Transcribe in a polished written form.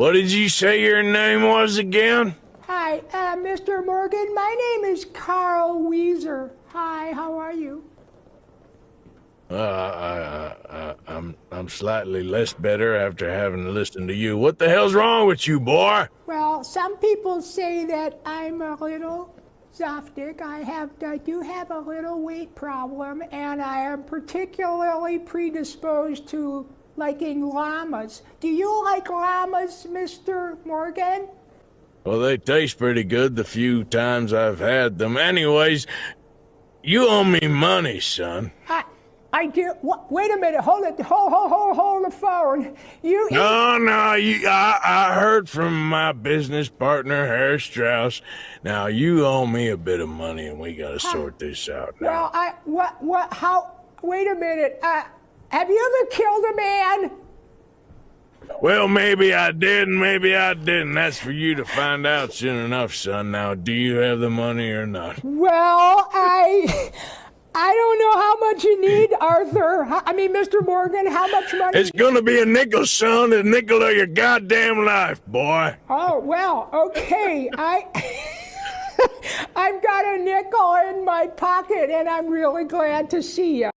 What did you say your name was again? Hi, Mr. Morgan. My name is Carl Wheezer. Hi, how are you? I'm slightly less better after having listened to you. What the hell's wrong with you, boy? Well, some people say that I'm a little zoftic. I do have a little weight problem, and I am particularly predisposed to liking llamas. Do you like llamas, Mr. Morgan? Well, they taste pretty good the few times I've had them. Anyways, you owe me money, son. I do. Wait a minute. Hold it. Hold the phone. I heard from my business partner, Harry Strauss. Now, you owe me a bit of money, and we gotta sort this out now. Well, wait a minute. Have you ever killed a man? Well, maybe I did, and maybe I didn't. That's for you to find out soon enough, son. Now, do you have the money or not? Well, I don't know how much you need, Arthur. Mr. Morgan, how much money? It's gonna be a nickel, son, a nickel of your goddamn life, boy. Oh, well, okay. I've got a nickel in my pocket, and I'm really glad to see you.